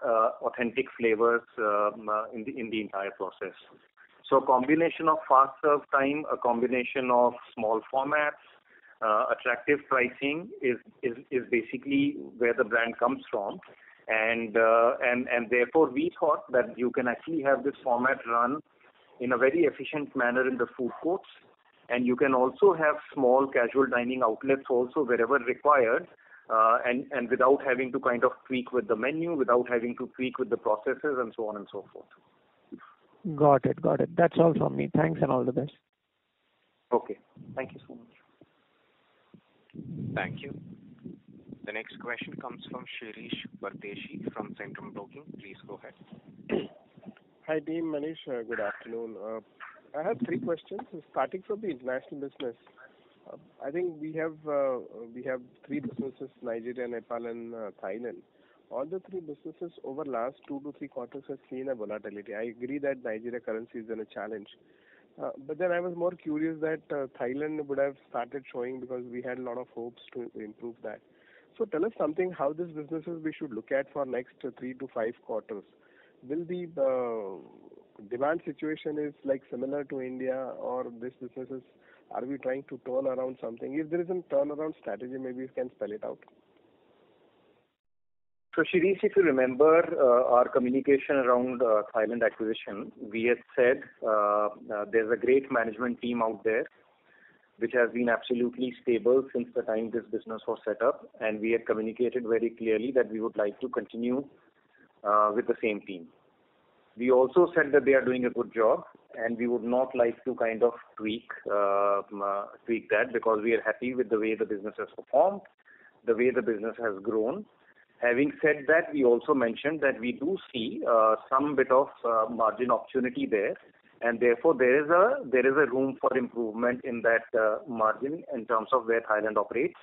D: authentic flavors in the entire process. So a combination of fast serve time, a combination of small formats, attractive pricing is basically where the brand comes from, and therefore we thought that you can actually have this format run in a very efficient manner in the food courts, and you can also have small casual dining outlets also wherever required. And without having to kind of tweak with the menu, without having to tweak with the processes and so on and so forth.
I: Got it. That's all from me. Thanks and all the best.
D: Okay. Thank you so much.
A: Thank you. The next question comes from Shirish Pardeshi from Centrum Broking. Please go ahead.
H: Hi team, Manish. Good afternoon. I have three questions. Starting from the international business. I think we have three businesses: Nigeria, Nepal, and Thailand. All the three businesses over last 2 to 3 quarters have seen a volatility. I agree that Nigeria currency is a challenge, but then I was more curious that Thailand would have started showing because we had a lot of hopes to improve that. So tell us something how these businesses we should look at for next 3 to 5 quarters. Will the demand situation is like similar to India, or these businesses? Are we trying to turn around something? If there is a turnaround strategy, maybe you can spell it out.
D: So Shirish, if you remember our communication around Thailand acquisition, we had said there's a great management team out there which has been absolutely stable since the time this business was set up, and we had communicated very clearly that we would like to continue with the same team. We also said that they are doing a good job, and we would not like to kind of tweak that, because we are happy with the way the business has performed, the way the business has grown. Having said that, we also mentioned that we do see some bit of margin opportunity there, and therefore there is a room for improvement in that margin in terms of where Thailand operates.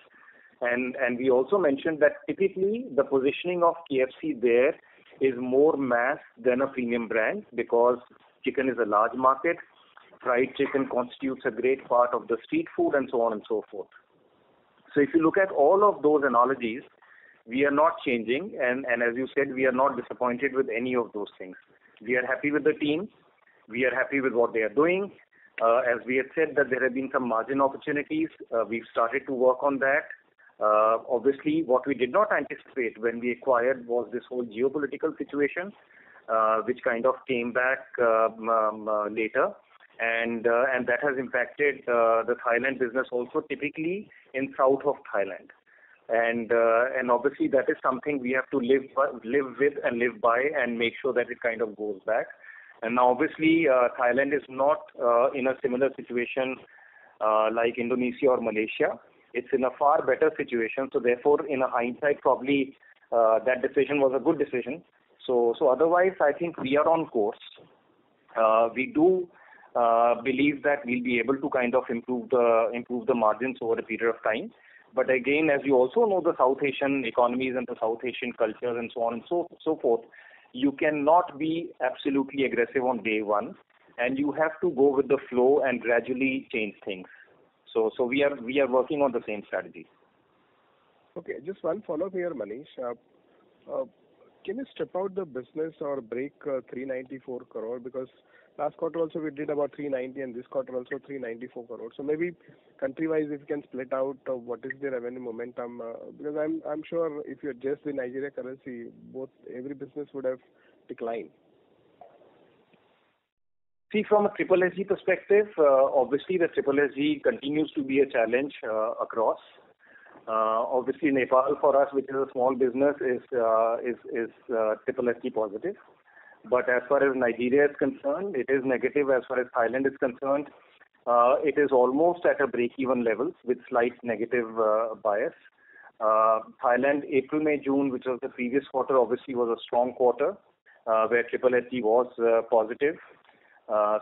D: And we also mentioned that typically the positioning of KFC there is more mass than a premium brand, because chicken is a large market, fried chicken constitutes a great part of the street food, and so on and so forth. So if you look at all of those analogies, we are not changing, and as you said, we are not disappointed with any of those things. We are happy with the team. We are happy with what they are doing. As we had said that there have been some margin opportunities, we've started to work on that. Obviously, what we did not anticipate when we acquired was this whole geopolitical situation, which kind of came back later, and that has impacted the Thailand business also, typically in south of Thailand. And obviously that is something we have to live with and live by and make sure that it kind of goes back. And now obviously Thailand is not in a similar situation like Indonesia or Malaysia. It's in a far better situation. So therefore, in a hindsight, probably that decision was a good decision. So otherwise, I think we are on course. We do believe that we'll be able to kind of improve the margins over a period of time. But again, as you also know, the South Asian economies and the South Asian cultures and so on and so forth, you cannot be absolutely aggressive on day one, and you have to go with the flow and gradually change things. So we are working on the same strategy.
H: Okay, just one follow-up here, Manish. Can you strip out the business or break 394 crore? Because last quarter also we did about 390 and this quarter also 394 crore. So maybe country-wise, if you can split out what is the revenue momentum, because I'm sure if you adjust the Nigeria currency, every business would have declined.
D: See, from a triple SG perspective, obviously the triple SG continues to be a challenge across. Obviously, Nepal for us, which is a small business, is triple SG positive. But as far as Nigeria is concerned, it is negative. As far as Thailand is concerned, it is almost at a break-even level with slight negative bias. Thailand, April, May, June, which was the previous quarter, obviously was a strong quarter where triple SG was positive.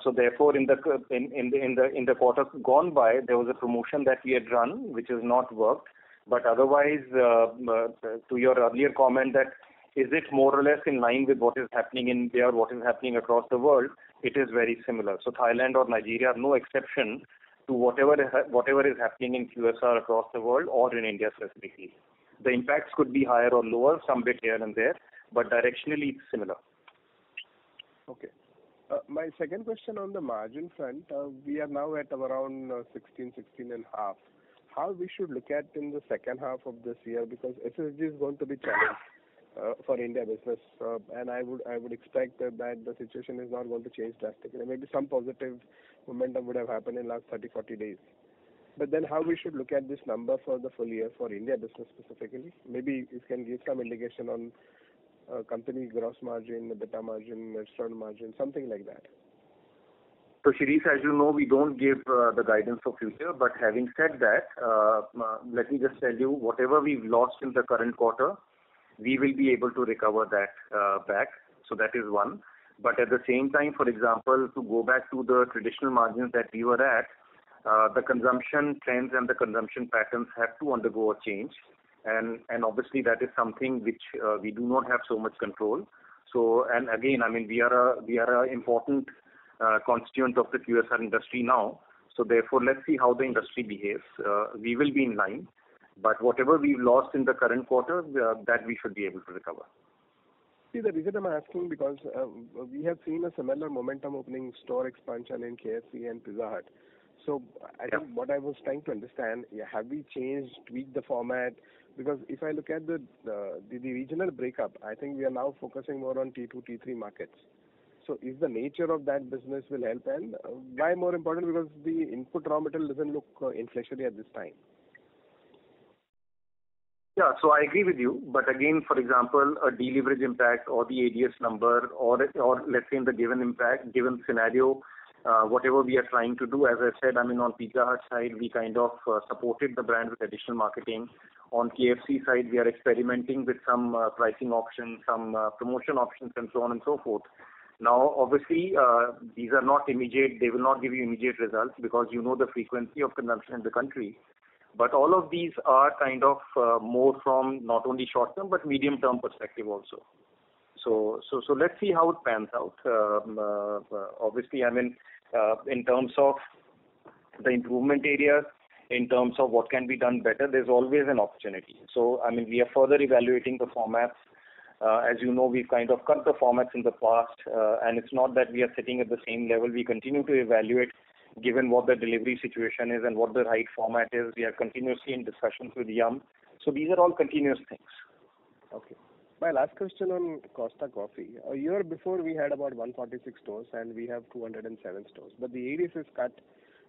D: So therefore, in the quarter gone by, there was a promotion that we had run, which has not worked. But otherwise, to your earlier comment that is it more or less in line with what is happening in India or what is happening across the world, it is very similar. So Thailand or Nigeria are no exception to whatever is happening in QSR across the world or in India specifically. The impacts could be higher or lower, some bit here and there, but directionally it's similar.
H: Okay. My second question on the margin front, we are now at around 16 and a half. How we should look at in the second half of this year, because SSG is going to be challenged for India business, and I would expect that the situation is not going to change drastically. Maybe some positive momentum would have happened in last 30-40 days. But then how we should look at this number for the full year for India business specifically? Maybe you can give some indication on company gross margin, EBITDA margin, restaurant margin, something like that.
D: So Shirish, as you know, we don't give the guidance for future, but having said that, let me just tell you, whatever we've lost in the current quarter, we will be able to recover that back. So that is one. But at the same time, for example, to go back to the traditional margins that we were at, the consumption trends and the consumption patterns have to undergo a change. And obviously that is something which we do not have so much control. So, and again, I mean, we are an important constituent of the QSR industry now. So therefore, let's see how the industry behaves. We will be in line, but whatever we've lost in the current quarter, that we should be able to recover.
H: See, the reason I'm asking because we have seen a similar momentum opening store expansion in KFC and Pizza Hut. So I think what I was trying to understand, have we changed, tweaked the format? Because if I look at the regional breakup, I think we are now focusing more on T2, T3 markets. So is the nature of that business will help, and why more important? Because the input raw material doesn't look inflationary at this time.
D: Yeah, so I agree with you. But again, for example, a deleverage impact or the ADS number or let's say in the given scenario, whatever we are trying to do, as I said, I mean, on Pizza Hut side, we kind of supported the brand with additional marketing. On KFC side, we are experimenting with some pricing options, some promotion options, and so on and so forth. Now, obviously, these are not immediate. They will not give you immediate results because you know the frequency of consumption in the country. But all of these are kind of more from not only short-term but medium-term perspective also. So let's see how it pans out. Obviously, I mean, in terms of the improvement areas, in terms of what can be done better, there's always an opportunity. So, I mean, we are further evaluating the formats. As you know, we've kind of cut the formats in the past, and it's not that we are sitting at the same level. We continue to evaluate given what the delivery situation is and what the right format is. We are continuously in discussions with Yum. So these are all continuous things.
H: Okay. My last question on Costa Coffee. A year before, we had about 146 stores, and we have 207 stores. But the ADS is cut,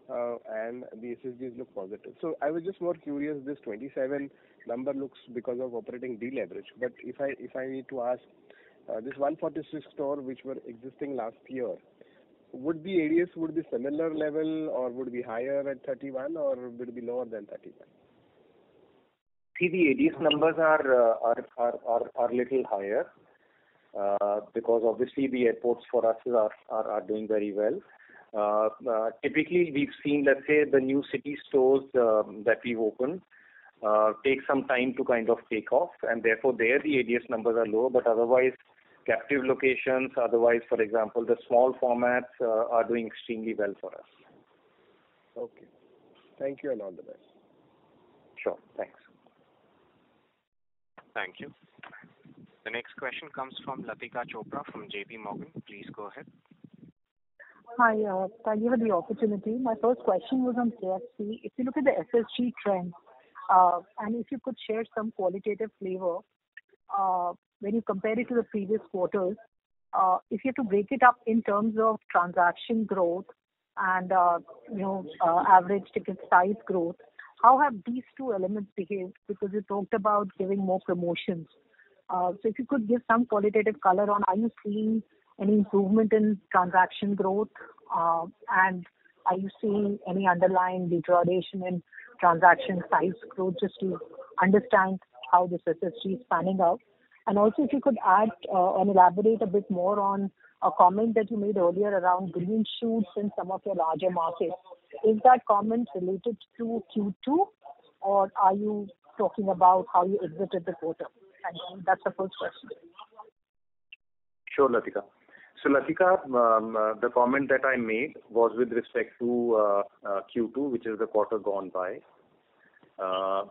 H: and the SSGs look positive. So I was just more curious. This 27 number looks because of operating deleverage. But if I need to ask, this 146 store which were existing last year, would the ADS would be similar level, or would be higher at 31, or would it be lower than 31?
D: See, the ADS numbers are little higher because obviously the airports for us are doing very well. Typically, we've seen, let's say, the new city stores that we've opened take some time to kind of take off, and therefore there the ADS numbers are low. But otherwise, captive locations, for example, the small formats are doing extremely well for us.
H: Okay. Thank you and all the best.
D: Sure. Thanks.
A: Thank you. The next question comes from Latika Chopra from JP Morgan. Please go ahead.
J: Hi, thank you for the opportunity. My first question was on KFC. If you look at the SSG trend, and if you could share some qualitative flavor, when you compare it to the previous quarters, if you have to break it up in terms of transaction growth and average ticket size growth, how have these two elements behaved? Because you talked about giving more promotions. So if you could give some qualitative color on, are you seeing any improvement in transaction growth, and are you seeing any underlying degradation in transaction size growth, just to understand how this SSG is panning out? And also, if you could add and elaborate a bit more on a comment that you made earlier around green shoots in some of your larger markets. Is that comment related to Q2, or are you talking about how you exited the quarter? And that's the first question.
D: Sure, Latika. So, Latika, the comment that I made was with respect to Q2, which is the quarter gone by.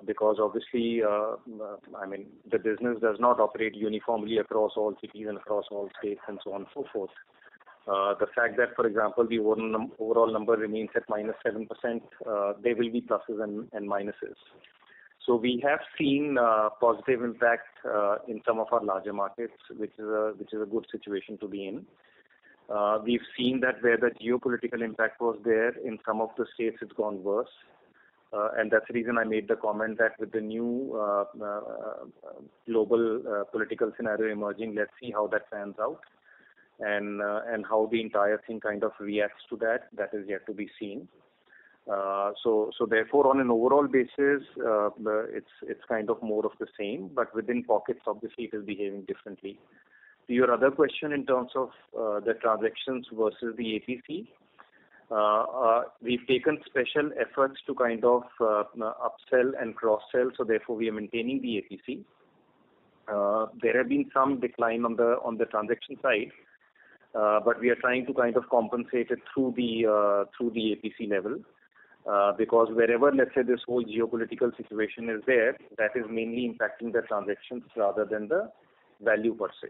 D: Because obviously, the business does not operate uniformly across all cities and across all states and so on and so forth. The fact that, for example, the overall number remains at -7%, there will be pluses and minuses. So we have seen positive impact in some of our larger markets, which is a good situation to be in. We've seen that where the geopolitical impact was there, in some of the states it's gone worse. And that's the reason I made the comment that with the new global political scenario emerging, let's see how that pans out, and how the entire thing kind of reacts to that. That is yet to be seen. So therefore, on an overall basis, it's kind of more of the same, but within pockets, obviously, it is behaving differently. To your other question in terms of the transactions versus the APC, we've taken special efforts to kind of upsell and cross-sell, so therefore we are maintaining the APC. There have been some decline on the transaction side, but we are trying to kind of compensate it through the APC level, because wherever, let's say, this whole geopolitical situation is there, that is mainly impacting the transactions rather than the value per se.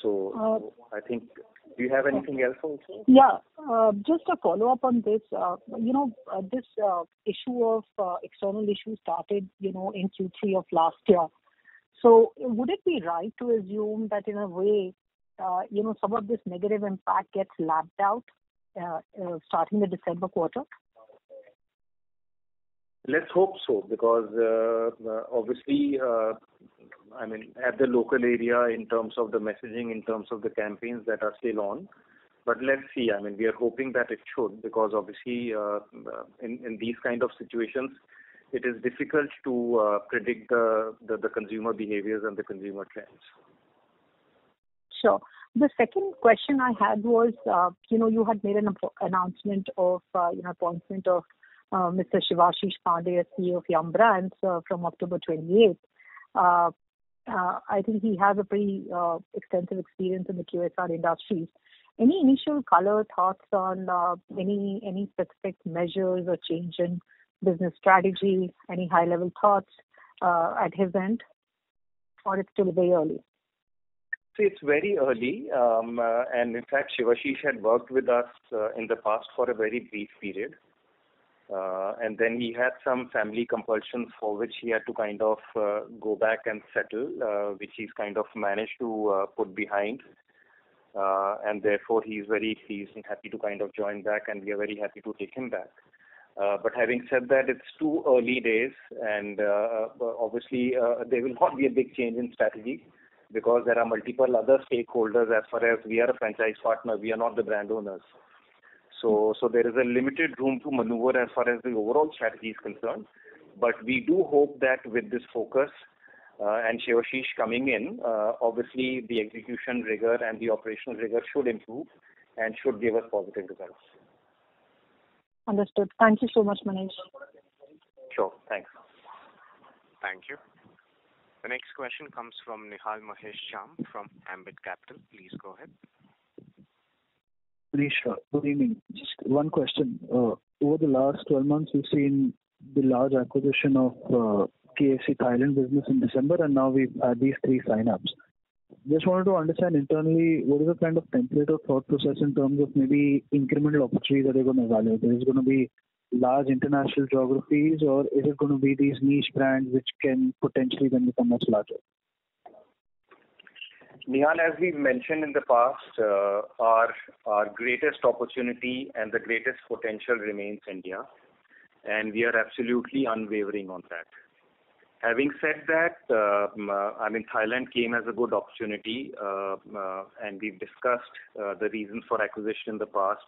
D: So I think, do you have anything else also?
J: Yeah, just a follow-up on this. This issue of external issues started, in Q3 of last year. So would it be right to assume that in a way, some of this negative impact gets lapped out starting the December quarter?
D: Let's hope so, because obviously, at the local area, in terms of the messaging, in terms of the campaigns that are still on. But let's see. We are hoping that it should, because obviously, in these kind of situations, it is difficult to predict the consumer behaviors and the consumer trends.
J: Sure. The second question I had was, you had made an announcement of, appointment of Mr. Shivashish Pandey as CEO of Yum Brands from October 28th. I think he has a pretty extensive experience in the QSR industry. Any initial color thoughts on any specific measures or change in business strategy? Any high-level thoughts at his end, or it's still very early?
D: See, it's very early, and in fact, Shivashish had worked with us in the past for a very brief period. And then he had some family compulsions for which he had to kind of go back and settle, which he's kind of managed to put behind. And therefore, he's very pleased and happy to kind of join back, and we are very happy to take him back. But having said that, it's too early days, and obviously there will not be a big change in strategy because there are multiple other stakeholders. As far as we are a franchise partner, we are not the brand owners. So there is a limited room to maneuver as far as the overall strategy is concerned. But we do hope that with this focus and Shivashish coming in, obviously the execution rigor and the operational rigor should improve and should give us positive results.
J: Understood. Thank you so much, Manish.
D: Sure. Thanks.
A: Thank you. The next question comes from Nihal Mahesh Jham from Ambit Capital. Please go ahead.
K: Manish, good evening. Just one question. Over the last 12 months, we've seen the large acquisition of KFC Thailand business in December, and now we've had these 3 sign-ups. Just wanted to understand internally, what is the kind of template or thought process in terms of maybe incremental opportunities that you're going to evaluate? Is it going to be large international geographies, or is it going to be these niche brands which can potentially then become much larger?
D: Nihal, as we've mentioned in the past, our greatest opportunity and the greatest potential remains India, and we are absolutely unwavering on that. Having said that, Thailand came as a good opportunity, and we've discussed the reasons for acquisition in the past.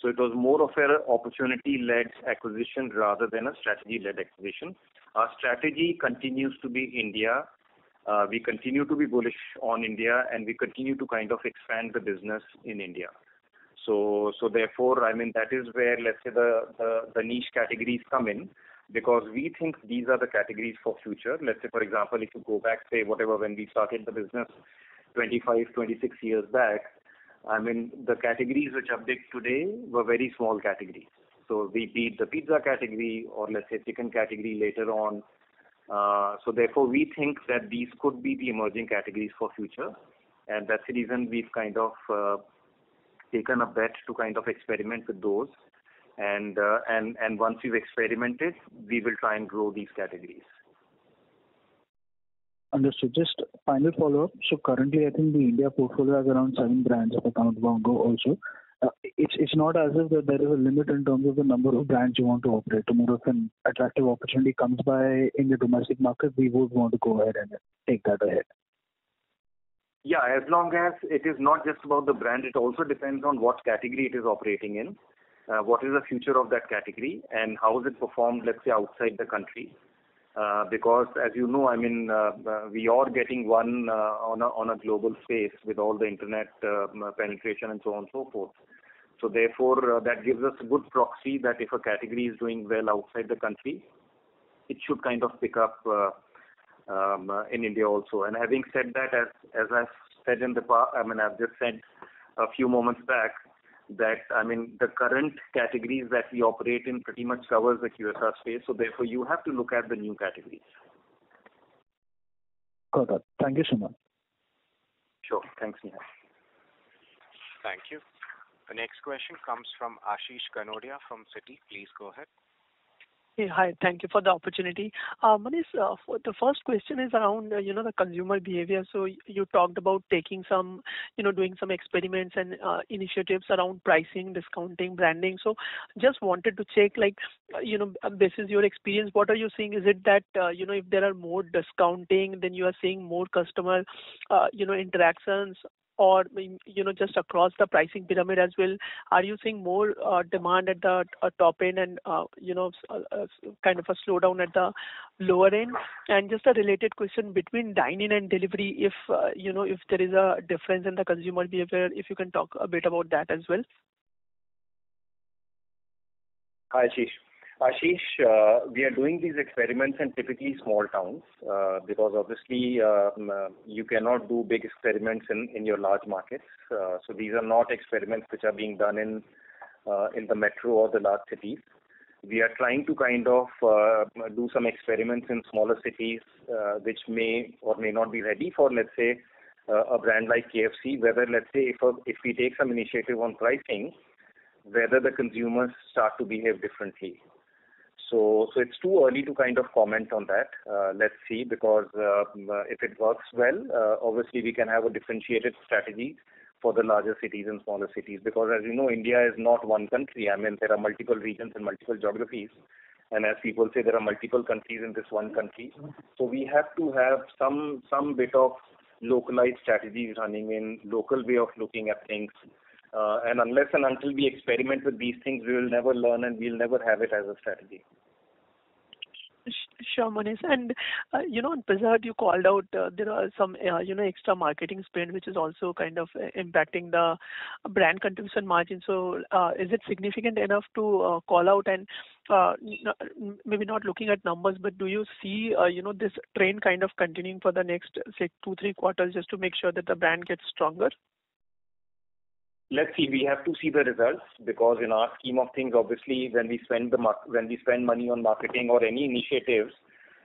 D: So it was more of an opportunity-led acquisition rather than a strategy-led acquisition. Our strategy continues to be India. We continue to be bullish on India, and we continue to kind of expand the business in India. So therefore, that is where, let's say, the niche categories come in, because we think these are the categories for future. Let's say, for example, if you go back, say, when we started the business 25, 26 years back, the categories which are big today were very small categories. So we beat the pizza category, or let's say chicken category later on. So therefore, we think that these could be the emerging categories for future, and that's the reason we've kind of taken a bet to kind of experiment with those. And once we've experimented, we will try and grow these categories.
K: Understood. Just final follow-up. So currently, I think the India portfolio has around 7 brands, if I count Bongo also. It's not as if that there is a limit in terms of the number of brands you want to operate. Tomorrow, if an attractive opportunity comes by in the domestic market, we would want to go ahead and take that ahead.
D: Yeah, as long as it is not just about the brand, it also depends on what category it is operating in, what is the future of that category, and how is it performed, let's say, outside the country. Because, as you know, we are getting one on a global space with all the internet penetration and so on and so forth. So therefore, that gives us a good proxy that if a category is doing well outside the country, it should kind of pick up in India also. And having said that, as I've said in the past, I've just said a few moments back that the current categories that we operate in pretty much covers the QSR space. So therefore, you have to look at the new categories.
K: Got it. Thank you so much.
D: Sure. Thanks, Nihal.
A: Thank you. The next question comes from Ashish Kanodia from Citi. Please go ahead.
L: Hey, hi. Thank you for the opportunity. Manish, the first question is around, the consumer behavior. So you talked about taking some, doing some experiments and initiatives around pricing, discounting, branding. So just wanted to check, this is your experience. What are you seeing? Is it that, if there are more discounting, then you are seeing more customer, interactions? Or just across the pricing pyramid as well, are you seeing more demand at the top end and kind of a slowdown at the lower end? And just a related question between dine-in and delivery, if there is a difference in the consumer behavior, if you can talk a bit about that as well.
D: Hi, Ashish. Ashish, we are doing these experiments in typically small towns because obviously you cannot do big experiments in your large markets. So these are not experiments which are being done in the metro or the large cities. We are trying to kind of do some experiments in smaller cities which may or may not be ready for, let's say, a brand like KFC, whether, let's say, if we take some initiative on pricing, whether the consumers start to behave differently. So it's too early to kind of comment on that. Let's see, because if it works well, obviously we can have a differentiated strategy for the larger cities and smaller cities. Because as you know, India is not one country. I mean, there are multiple regions and multiple geographies. And as people say, there are multiple countries in this one country. So we have to have some bit of localized strategies running in, local way of looking at things. And unless and until we experiment with these things, we will never learn and we'll never have it as a strategy.
L: Sure, Manish. And, on Pizza Hut, you called out there are some, extra marketing spend, which is also kind of impacting the brand contribution margin. So is it significant enough to call out and maybe not looking at numbers, but do you see, this trend kind of continuing for the next, say, 2-3 quarters just to make sure that the brand gets stronger?
D: Let's see. We have to see the results because in our scheme of things, obviously, when we spend money on marketing or any initiatives,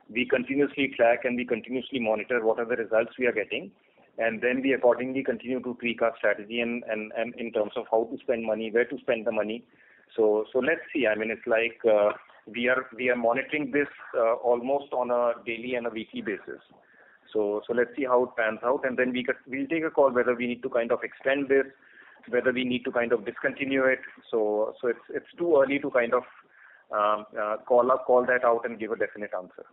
D: we continuously track and we continuously monitor what are the results we are getting, and then we accordingly continue to tweak our strategy and in terms of how to spend money, where to spend the money. So let's see. I mean, it's like we are monitoring this almost on a daily and a weekly basis. So let's see how it pans out, and then we'll take a call whether we need to kind of extend this, whether we need to kind of discontinue it. So it's too early to kind of call that out and give a definite answer.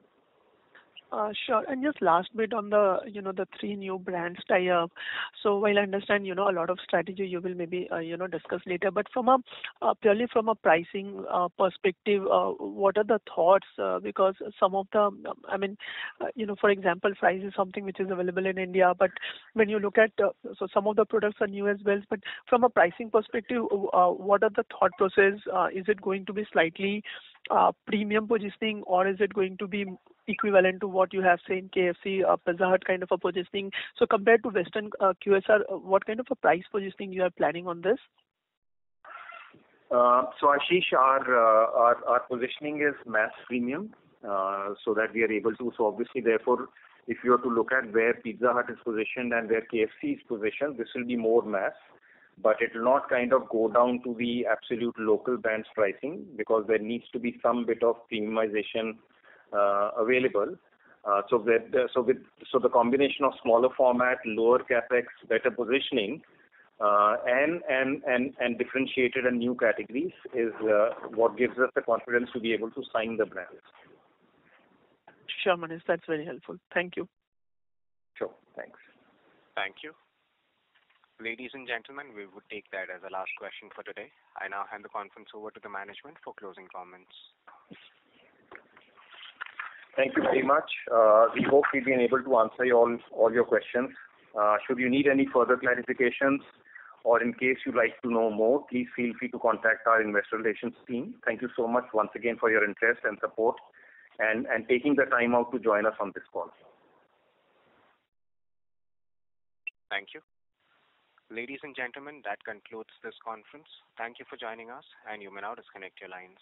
L: Sure. And just last bit on the, the 3 new brands tie-up. So while I understand, a lot of strategy you will maybe, discuss later, but purely from a pricing perspective, what are the thoughts? Because some of the, for example, fries is something which is available in India, but when you look at, so some of the products are new as well, but from a pricing perspective, what are the thought process? Is it going to be slightly premium positioning, or is it going to be equivalent to what you have, say, in KFC, Pizza Hut kind of a positioning? So compared to Western QSR, what kind of a price positioning you are planning on this?
D: So Ashish, our positioning is mass premium, so that we are able to. So obviously, therefore, if you are to look at where Pizza Hut is positioned and where KFC is positioned, this will be more mass. But it will not kind of go down to the absolute local brands pricing because there needs to be some bit of premiumization available. So the combination of smaller format, lower capex, better positioning, and differentiated and new categories is what gives us the confidence to be able to sign the brands.
L: Sure, Manish, that's very helpful. Thank you.
D: Sure, thanks.
A: Thank you. Ladies and gentlemen, we would take that as a last question for today. I now hand the conference over to the management for closing comments.
D: Thank you very much. We hope we've been able to answer all your questions. Should you need any further clarifications or in case you'd like to know more, please feel free to contact our investor relations team. Thank you so much once again for your interest and support and taking the time out to join us on this call.
A: Thank you. Ladies and gentlemen, that concludes this conference. Thank you for joining us, and you may now disconnect your lines.